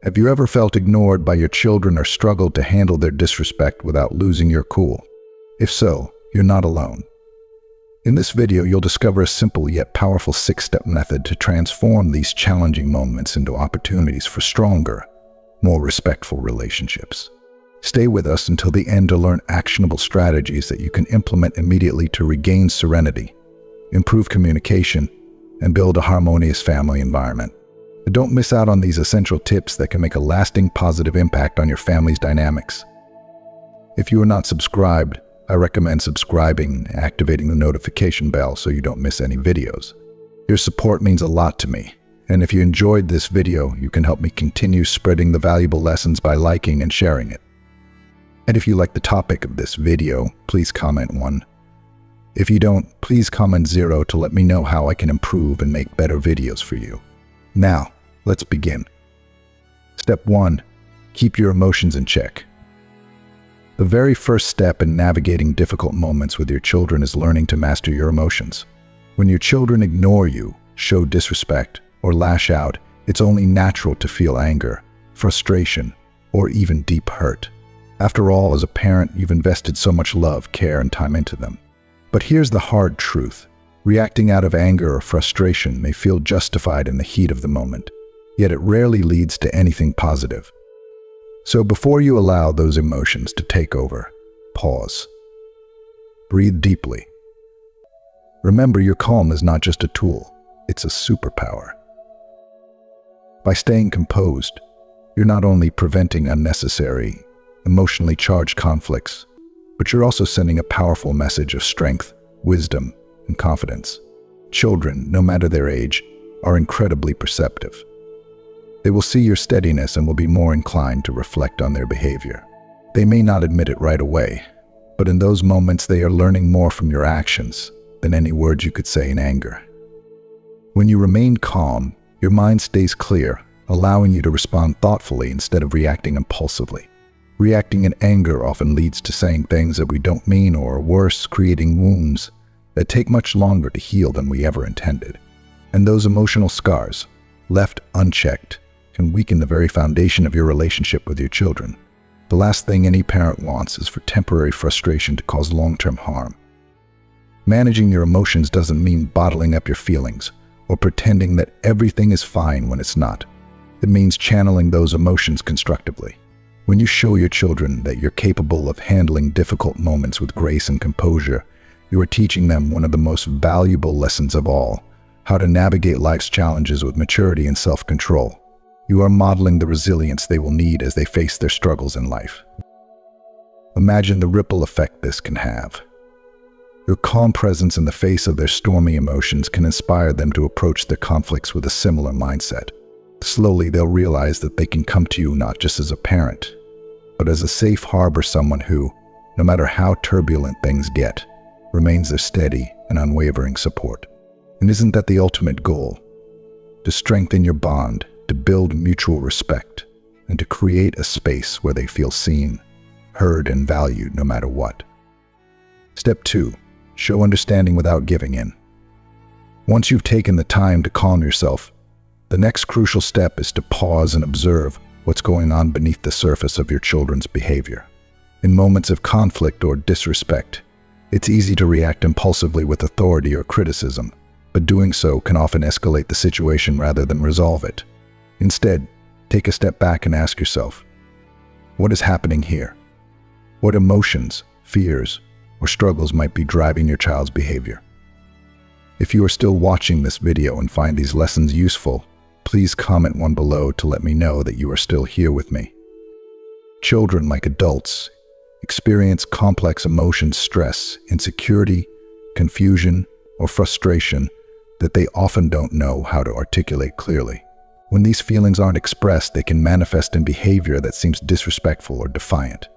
Have you ever felt ignored by your children or struggled to handle their disrespect without losing your cool? If so, you're not alone. In this video, you'll discover a simple yet powerful 6-step method to transform these challenging moments into opportunities for stronger, more respectful relationships. Stay with us until the end to learn actionable strategies that you can implement immediately to regain serenity, improve communication, and build a harmonious family environment. But don't miss out on these essential tips that can make a lasting positive impact on your family's dynamics. If you are not subscribed, I recommend subscribing and activating the notification bell so you don't miss any videos. Your support means a lot to me, and if you enjoyed this video, you can help me continue spreading the valuable lessons by liking and sharing it. And if you like the topic of this video, please comment 1. If you don't, please comment 0 to let me know how I can improve and make better videos for you. Now, let's begin. Step 1. Keep your emotions in check. The very first step in navigating difficult moments with your children is learning to master your emotions. When your children ignore you, show disrespect, or lash out, it's only natural to feel anger, frustration, or even deep hurt. After all, as a parent, you've invested so much love, care, and time into them. But here's the hard truth. Reacting out of anger or frustration may feel justified in the heat of the moment, yet it rarely leads to anything positive. So before you allow those emotions to take over, pause. Breathe deeply. Remember, your calm is not just a tool, it's a superpower. By staying composed, you're not only preventing unnecessary, emotionally charged conflicts, but you're also sending a powerful message of strength, wisdom, and confidence. Children, no matter their age, are incredibly perceptive. They will see your steadiness and will be more inclined to reflect on their behavior. They may not admit it right away, but in those moments they are learning more from your actions than any words you could say in anger. When you remain calm, your mind stays clear, allowing you to respond thoughtfully instead of reacting impulsively. Reacting in anger often leads to saying things that we don't mean, or worse, creating wounds that take much longer to heal than we ever intended. And those emotional scars, left unchecked, can weaken the very foundation of your relationship with your children. The last thing any parent wants is for temporary frustration to cause long-term harm. Managing your emotions doesn't mean bottling up your feelings or pretending that everything is fine when it's not. It means channeling those emotions constructively. When you show your children that you're capable of handling difficult moments with grace and composure, you are teaching them one of the most valuable lessons of all: how to navigate life's challenges with maturity and self-control. You are modeling the resilience they will need as they face their struggles in life. Imagine the ripple effect this can have. Your calm presence in the face of their stormy emotions can inspire them to approach their conflicts with a similar mindset. Slowly, they'll realize that they can come to you not just as a parent, but as a safe harbor, someone who, no matter how turbulent things get, remains their steady and unwavering support. And isn't that the ultimate goal? To strengthen your bond, to build mutual respect, and to create a space where they feel seen, heard, and valued no matter what. Step 2. Show understanding without giving in. Once you've taken the time to calm yourself, the next crucial step is to pause and observe what's going on beneath the surface of your children's behavior. In moments of conflict or disrespect, it's easy to react impulsively with authority or criticism, but doing so can often escalate the situation rather than resolve it. Instead, take a step back and ask yourself, what is happening here? What emotions, fears, or struggles might be driving your child's behavior? If you are still watching this video and find these lessons useful, please comment 1 below to let me know that you are still here with me. Children, like adults, experience complex emotions, stress, insecurity, confusion, or frustration that they often don't know how to articulate clearly. When these feelings aren't expressed, they can manifest in behavior that seems disrespectful or defiant.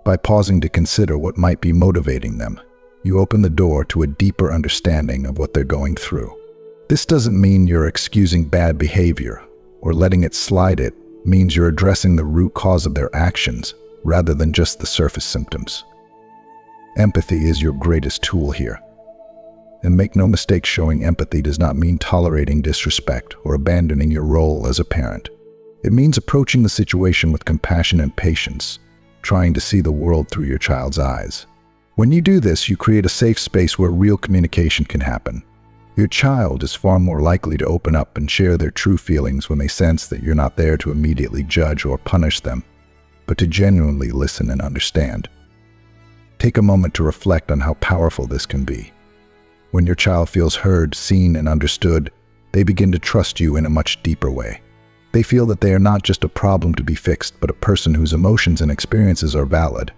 By pausing to consider what might be motivating them, you open the door to a deeper understanding of what they're going through. This doesn't mean you're excusing bad behavior or letting it slide. It means you're addressing the root cause of their actions rather than just the surface symptoms. Empathy is your greatest tool here. And make no mistake, showing empathy does not mean tolerating disrespect or abandoning your role as a parent. It means approaching the situation with compassion and patience, trying to see the world through your child's eyes. When you do this, you create a safe space where real communication can happen. Your child is far more likely to open up and share their true feelings when they sense that you're not there to immediately judge or punish them, but to genuinely listen and understand. Take a moment to reflect on how powerful this can be. When your child feels heard, seen, and understood, they begin to trust you in a much deeper way. They feel that they are not just a problem to be fixed, but a person whose emotions and experiences are valid.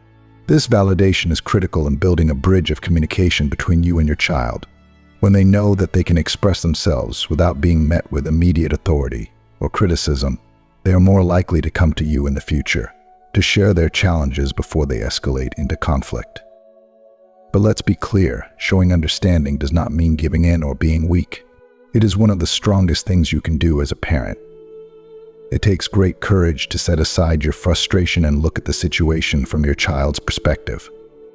This validation is critical in building a bridge of communication between you and your child. When they know that they can express themselves without being met with immediate authority or criticism, they are more likely to come to you in the future, to share their challenges before they escalate into conflict. But let's be clear, showing understanding does not mean giving in or being weak. It is one of the strongest things you can do as a parent. It takes great courage to set aside your frustration and look at the situation from your child's perspective.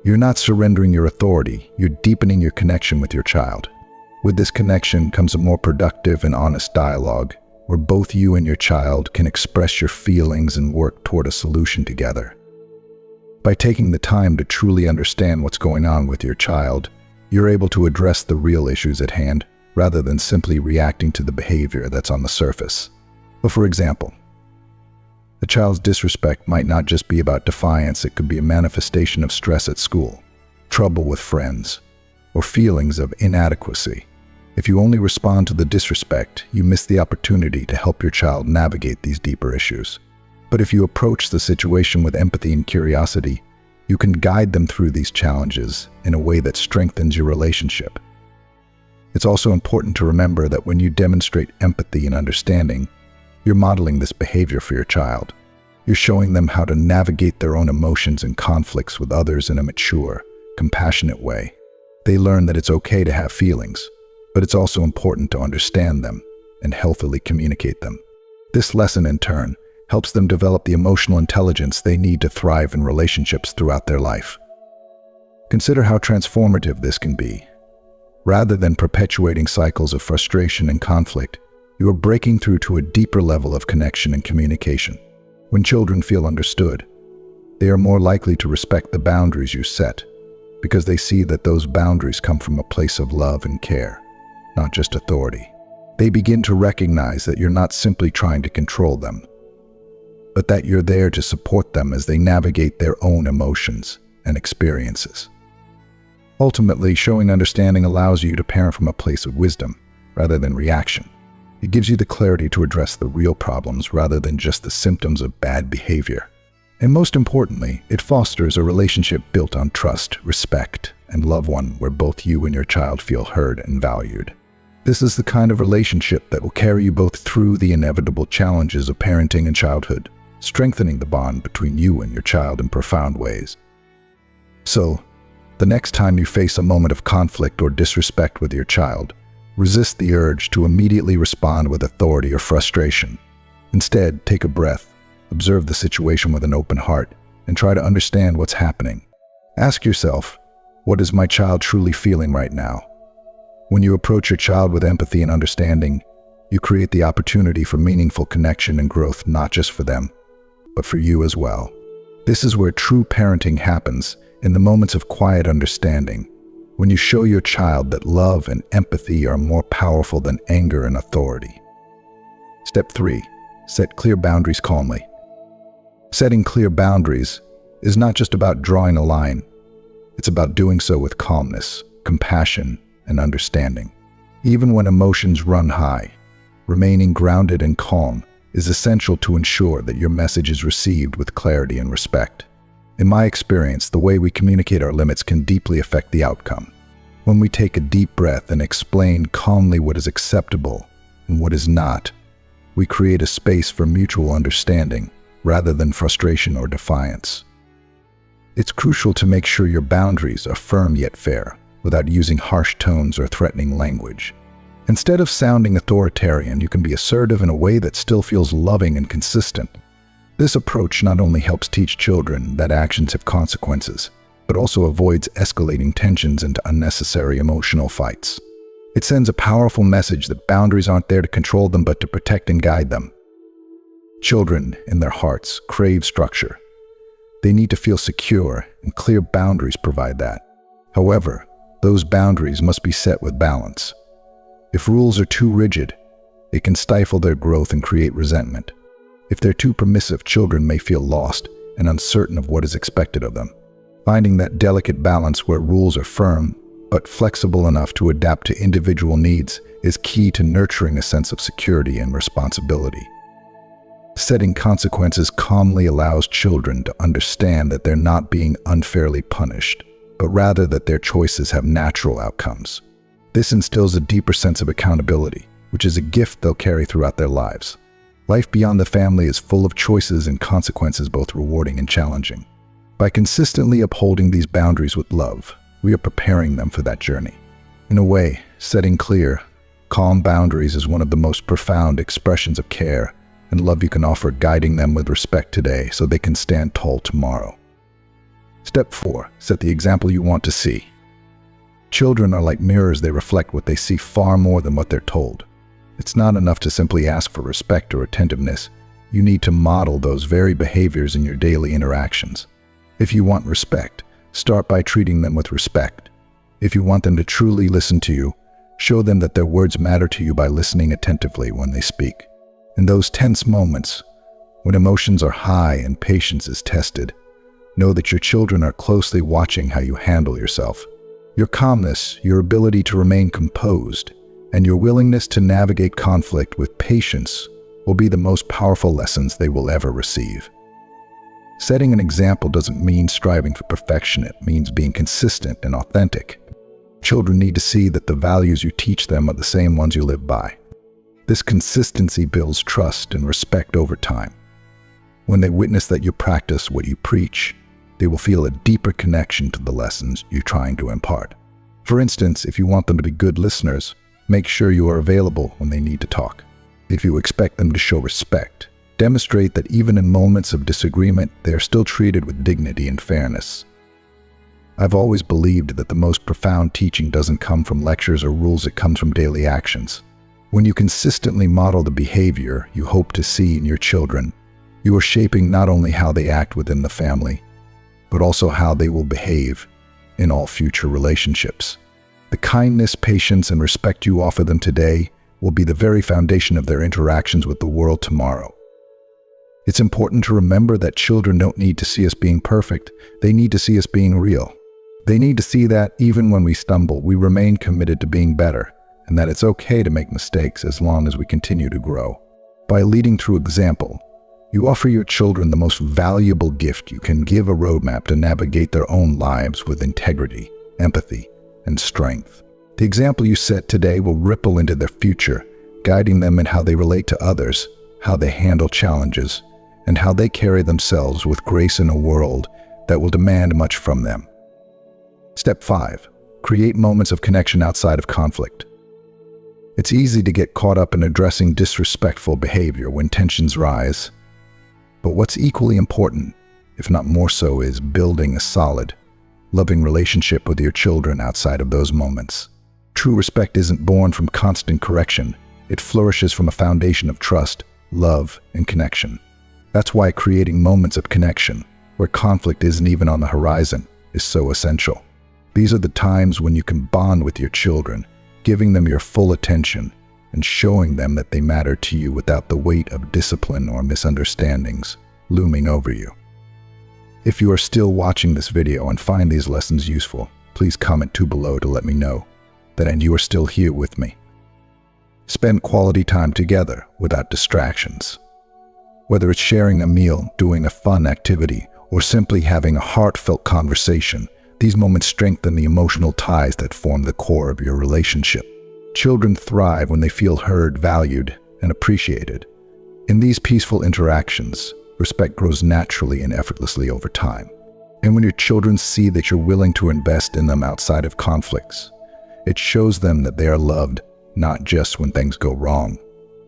You're not surrendering your authority, you're deepening your connection with your child. With this connection comes a more productive and honest dialogue, where both you and your child can express your feelings and work toward a solution together. By taking the time to truly understand what's going on with your child, you're able to address the real issues at hand, rather than simply reacting to the behavior that's on the surface. Well, for example, a child's disrespect might not just be about defiance, it could be a manifestation of stress at school, trouble with friends, or feelings of inadequacy. If you only respond to the disrespect, you miss the opportunity to help your child navigate these deeper issues. But if you approach the situation with empathy and curiosity, you can guide them through these challenges in a way that strengthens your relationship. It's also important to remember that when you demonstrate empathy and understanding, you're modeling this behavior for your child. You're showing them how to navigate their own emotions and conflicts with others in a mature, compassionate way. They learn that it's okay to have feelings, but it's also important to understand them and healthily communicate them. This lesson, in turn, helps them develop the emotional intelligence they need to thrive in relationships throughout their life. Consider how transformative this can be. Rather than perpetuating cycles of frustration and conflict, you are breaking through to a deeper level of connection and communication. When children feel understood, they are more likely to respect the boundaries you set, because they see that those boundaries come from a place of love and care, not just authority. They begin to recognize that you're not simply trying to control them, but that you're there to support them as they navigate their own emotions and experiences. Ultimately, showing understanding allows you to parent from a place of wisdom rather than reaction. It gives you the clarity to address the real problems rather than just the symptoms of bad behavior. And most importantly, it fosters a relationship built on trust, respect, and love, one where both you and your child feel heard and valued. This is the kind of relationship that will carry you both through the inevitable challenges of parenting and childhood, strengthening the bond between you and your child in profound ways. So, the next time you face a moment of conflict or disrespect with your child, resist the urge to immediately respond with authority or frustration. Instead, take a breath, observe the situation with an open heart, and try to understand what's happening. Ask yourself, what is my child truly feeling right now? When you approach your child with empathy and understanding, you create the opportunity for meaningful connection and growth, not just for them, but for you as well. This is where true parenting happens, in the moments of quiet understanding, when you show your child that love and empathy are more powerful than anger and authority. Step 3. Set clear boundaries calmly. Setting clear boundaries is not just about drawing a line. It's about doing so with calmness, compassion, and understanding. Even when emotions run high, remaining grounded and calm is essential to ensure that your message is received with clarity and respect. In my experience, the way we communicate our limits can deeply affect the outcome. When we take a deep breath and explain calmly what is acceptable and what is not, we create a space for mutual understanding rather than frustration or defiance. It's crucial to make sure your boundaries are firm yet fair, without using harsh tones or threatening language. Instead of sounding authoritarian, you can be assertive in a way that still feels loving and consistent. This approach not only helps teach children that actions have consequences, but also avoids escalating tensions into unnecessary emotional fights. It sends a powerful message that boundaries aren't there to control them, but to protect and guide them. Children, in their hearts, crave structure. They need to feel secure, and clear boundaries provide that. However, those boundaries must be set with balance. If rules are too rigid, it can stifle their growth and create resentment. If they're too permissive, children may feel lost and uncertain of what is expected of them. Finding that delicate balance where rules are firm but flexible enough to adapt to individual needs is key to nurturing a sense of security and responsibility. Setting consequences calmly allows children to understand that they're not being unfairly punished, but rather that their choices have natural outcomes. This instills a deeper sense of accountability, which is a gift they'll carry throughout their lives. Life beyond the family is full of choices and consequences, both rewarding and challenging. By consistently upholding these boundaries with love, we are preparing them for that journey. In a way, setting clear, calm boundaries is one of the most profound expressions of care and love you can offer, guiding them with respect today so they can stand tall tomorrow. Step 4. Set the example you want to see. Children are like mirrors. They reflect what they see far more than what they're told. It's not enough to simply ask for respect or attentiveness. You need to model those very behaviors in your daily interactions. If you want respect, start by treating them with respect. If you want them to truly listen to you, show them that their words matter to you by listening attentively when they speak. In those tense moments, when emotions are high and patience is tested, know that your children are closely watching how you handle yourself. Your calmness, your ability to remain composed, and your willingness to navigate conflict with patience will be the most powerful lessons they will ever receive. Setting an example doesn't mean striving for perfection. It means being consistent and authentic. Children need to see that the values you teach them are the same ones you live by. This consistency builds trust and respect over time. When they witness that you practice what you preach, they will feel a deeper connection to the lessons you're trying to impart. For instance, if you want them to be good listeners, make sure you are available when they need to talk. If you expect them to show respect, demonstrate that even in moments of disagreement, they are still treated with dignity and fairness. I've always believed that the most profound teaching doesn't come from lectures or rules, it comes from daily actions. When you consistently model the behavior you hope to see in your children, you are shaping not only how they act within the family, but also how they will behave in all future relationships. The kindness, patience, and respect you offer them today will be the very foundation of their interactions with the world tomorrow. It's important to remember that children don't need to see us being perfect. They need to see us being real. They need to see that even when we stumble, we remain committed to being better, and that it's okay to make mistakes as long as we continue to grow. By leading through example, you offer your children the most valuable gift you can give: a roadmap to navigate their own lives with integrity, empathy, and strength. The example you set today will ripple into their future, guiding them in how they relate to others, how they handle challenges, and how they carry themselves with grace in a world that will demand much from them. Step 5. Create moments of connection outside of conflict. It's easy to get caught up in addressing disrespectful behavior when tensions rise. But what's equally important, if not more so, is building a solid, loving relationship with your children outside of those moments. True respect isn't born from constant correction. It flourishes from a foundation of trust, love, and connection. That's why creating moments of connection, where conflict isn't even on the horizon, is so essential. These are the times when you can bond with your children, giving them your full attention and showing them that they matter to you without the weight of discipline or misunderstandings looming over you. If you are still watching this video and find these lessons useful, please comment below to let me know that you are still here with me. Spend quality time together without distractions. Whether it's sharing a meal, doing a fun activity, or simply having a heartfelt conversation, these moments strengthen the emotional ties that form the core of your relationship. Children thrive when they feel heard, valued, and appreciated. In these peaceful interactions, respect grows naturally and effortlessly over time. And when your children see that you're willing to invest in them outside of conflicts, it shows them that they are loved, not just when things go wrong,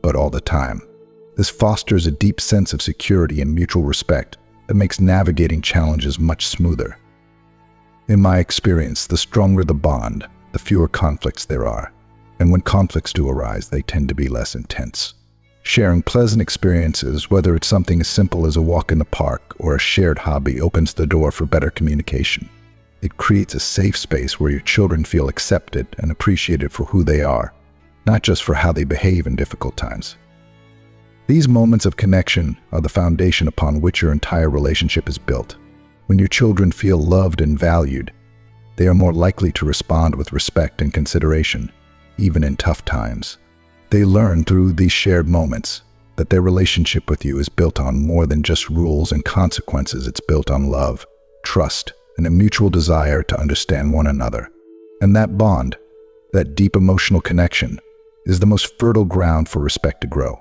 but all the time. This fosters a deep sense of security and mutual respect that makes navigating challenges much smoother. In my experience, the stronger the bond, the fewer conflicts there are. And when conflicts do arise, they tend to be less intense. Sharing pleasant experiences, whether it's something as simple as a walk in the park or a shared hobby, opens the door for better communication. It creates a safe space where your children feel accepted and appreciated for who they are, not just for how they behave in difficult times. These moments of connection are the foundation upon which your entire relationship is built. When your children feel loved and valued, they are more likely to respond with respect and consideration, even in tough times. They learn through these shared moments that their relationship with you is built on more than just rules and consequences. It's built on love, trust, and a mutual desire to understand one another. And that bond, that deep emotional connection, is the most fertile ground for respect to grow.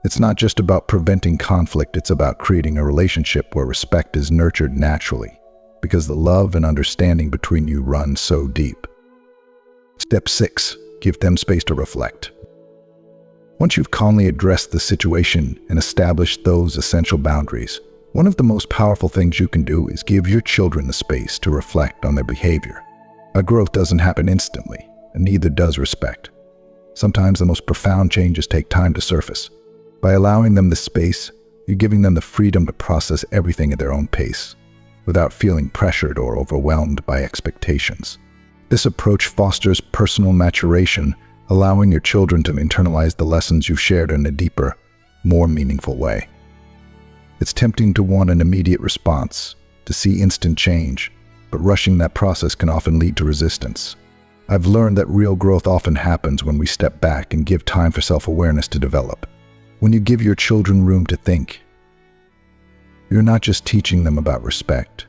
It's not just about preventing conflict, it's about creating a relationship where respect is nurtured naturally, because the love and understanding between you run so deep. Step 6. Give them space to reflect. Once you've calmly addressed the situation and established those essential boundaries, one of the most powerful things you can do is give your children the space to reflect on their behavior. Our growth doesn't happen instantly, and neither does respect. Sometimes the most profound changes take time to surface. By allowing them the space, you're giving them the freedom to process everything at their own pace, without feeling pressured or overwhelmed by expectations. This approach fosters personal maturation, allowing your children to internalize the lessons you've shared in a deeper, more meaningful way. It's tempting to want an immediate response, to see instant change, but rushing that process can often lead to resistance. I've learned that real growth often happens when we step back and give time for self-awareness to develop. When you give your children room to think, you're not just teaching them about respect,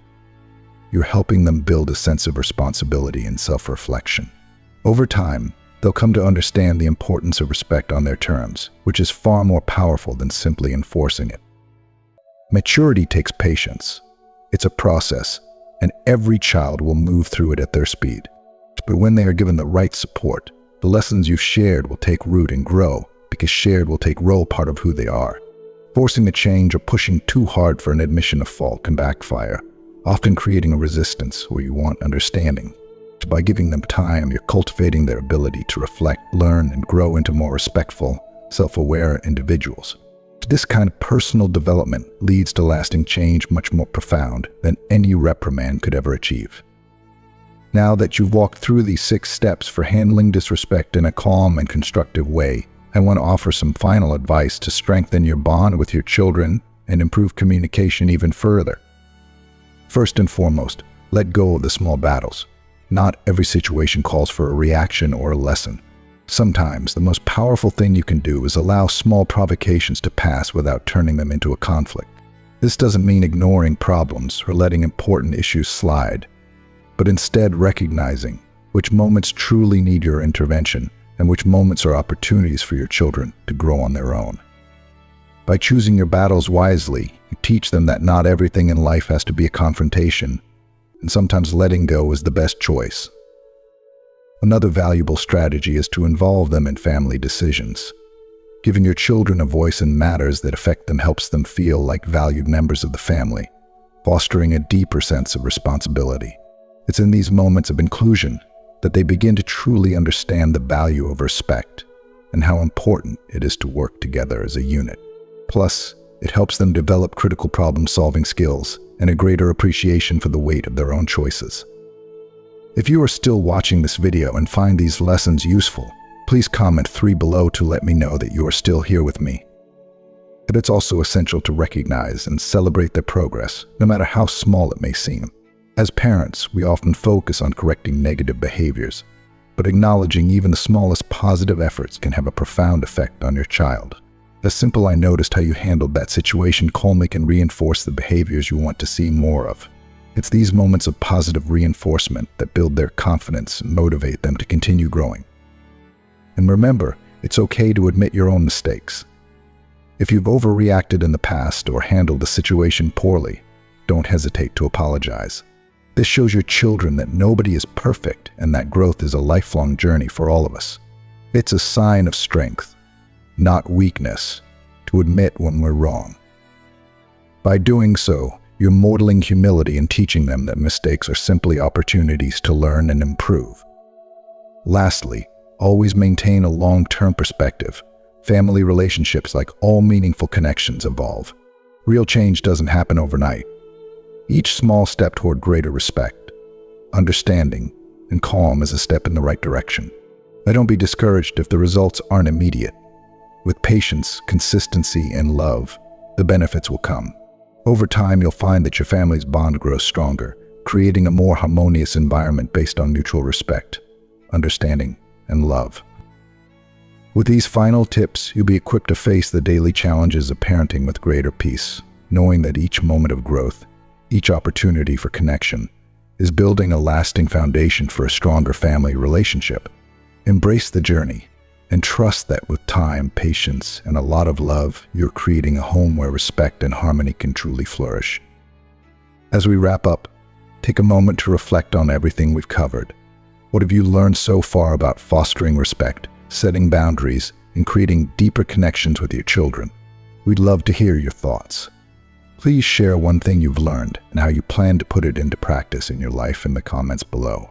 you're helping them build a sense of responsibility and self-reflection. Over time, they'll come to understand the importance of respect on their terms, which is far more powerful than simply enforcing it. Maturity takes patience. It's a process, and every child will move through it at their speed. But when they are given the right support, the lessons you've shared will take root and grow, because shared will take roll part of who they are. Forcing a change or pushing too hard for an admission of fault can backfire, often creating a resistance where you want understanding. By giving them time, you're cultivating their ability to reflect, learn, and grow into more respectful, self-aware individuals. This kind of personal development leads to lasting change much more profound than any reprimand could ever achieve. Now that you've walked through these 6 steps for handling disrespect in a calm and constructive way, I want to offer some final advice to strengthen your bond with your children and improve communication even further. First and foremost, let go of the small battles. Not every situation calls for a reaction or a lesson. Sometimes the most powerful thing you can do is allow small provocations to pass without turning them into a conflict. This doesn't mean ignoring problems or letting important issues slide, but instead recognizing which moments truly need your intervention and which moments are opportunities for your children to grow on their own. By choosing your battles wisely, you teach them that not everything in life has to be a confrontation, and sometimes letting go is the best choice. Another valuable strategy is to involve them in family decisions. Giving your children a voice in matters that affect them helps them feel like valued members of the family, fostering a deeper sense of responsibility. It's in these moments of inclusion that they begin to truly understand the value of respect and how important it is to work together as a unit. Plus, it helps them develop critical problem-solving skills and a greater appreciation for the weight of their own choices. If you are still watching this video and find these lessons useful, please comment 3 below to let me know that you are still here with me. But it's also essential to recognize and celebrate their progress, no matter how small it may seem. As parents, we often focus on correcting negative behaviors, but acknowledging even the smallest positive efforts can have a profound effect on your child. As simple I noticed how you handled that situation calmly can reinforce the behaviors you want to see more of. It's these moments of positive reinforcement that build their confidence and motivate them to continue growing. And remember, it's okay to admit your own mistakes. If you've overreacted in the past or handled a situation poorly, don't hesitate to apologize. This shows your children that nobody is perfect and that growth is a lifelong journey for all of us. It's a sign of strength, not weakness, to admit when we're wrong. By doing so, you're modeling humility and teaching them that mistakes are simply opportunities to learn and improve. Lastly, always maintain a long-term perspective. Family relationships, like all meaningful connections, evolve. Real change doesn't happen overnight. Each small step toward greater respect, understanding, and calm is a step in the right direction. Don't be discouraged if the results aren't immediate. With patience, consistency, and love, the benefits will come. Over time, you'll find that your family's bond grows stronger, creating a more harmonious environment based on mutual respect, understanding, and love. With these final tips, you'll be equipped to face the daily challenges of parenting with greater peace, knowing that each moment of growth, each opportunity for connection, is building a lasting foundation for a stronger family relationship. Embrace the journey and trust that with time, patience, and a lot of love, you're creating a home where respect and harmony can truly flourish. As we wrap up, take a moment to reflect on everything we've covered. What have you learned so far about fostering respect, setting boundaries, and creating deeper connections with your children? We'd love to hear your thoughts. Please share one thing you've learned and how you plan to put it into practice in your life in the comments below.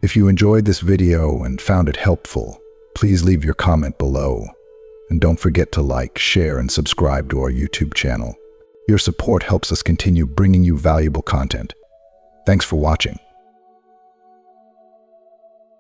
If you enjoyed this video and found it helpful, please leave your comment below. And don't forget to like, share, and subscribe to our YouTube channel. Your support helps us continue bringing you valuable content. Thanks for watching.